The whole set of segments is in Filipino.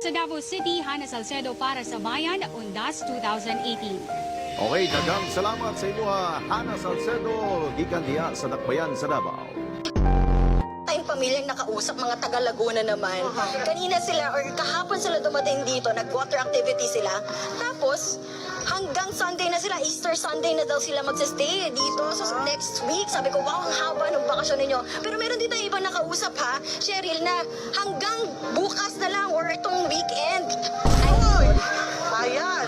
Sa Davao City, Hana Salcedo para sa Bayan, Undas 2018. Okay, daghang salamat sa inyo, Hana Salcedo, gikan diha sa Dakbayan sa Davao. Tayong pamilyang nakausap, mga taga Laguna naman. Kanina sila or kahapon sila dumating dito, nag-water activity sila. Tapos, hanggang Sunday na sila, Easter Sunday na daw sila magsistay dito. So next week, sabi ko, wow, ang haba ng bakasyon ninyo. Pero meron dito ibang nakausap ha, Cheryl, na hanggang bukas na lang or itong weekend. Ay, ayan.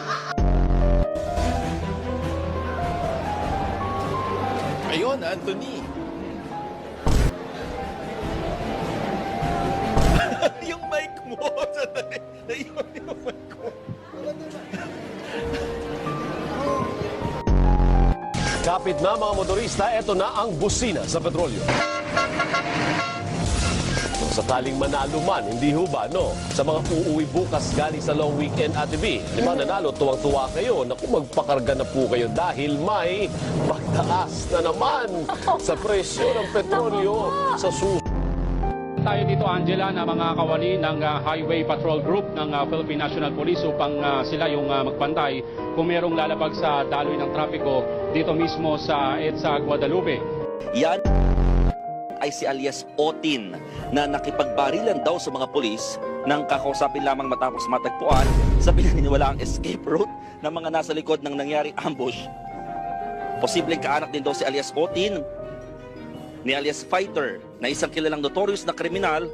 Ayun, Anthony. Yung mic mo. Ayun, yung mic mo. Kapit na mga motorista, eto na ang busina sa petrolyo. Kung sakaling manalo man, hindi ho ba, no? Sa mga uuwi bukas galing sa long weekend, Ate B, di ba nanalo, tuwang-tuwa kayo. Naku, magpakarga na po kayo dahil may pagtaas na naman sa presyo ng petrolyo sa susunod. Tayo dito, Angela, na mga kawani ng Highway Patrol Group ng Philippine National Police upang sila yung magpantay kung merong lalabag sa daloy ng trapiko dito mismo sa EDSA Guadalupe. Yan ay si alias Otin na nakipagbarilan daw sa mga polis nang kakausapin lamang matapos matagpuan sa pinaniniwalaang escape route ng mga nasa likod ng nangyaring ambush. Posibleng kaanak din daw si alias Otin ni alias Fighter na isang kilalang notorious na kriminal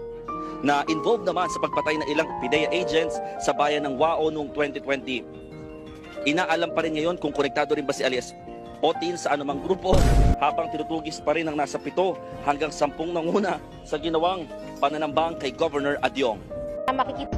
na involved naman sa pagpatay ng ilang PIDEA agents sa bayan ng Wao noong 2020. Inaalam pa rin ngayon kung konektado rin ba si alias Otin sa anumang grupo habang tinutugis pa rin ang nasa 7 hanggang 10 nanguna sa ginawang pananambang kay Governor Adyong. Makikita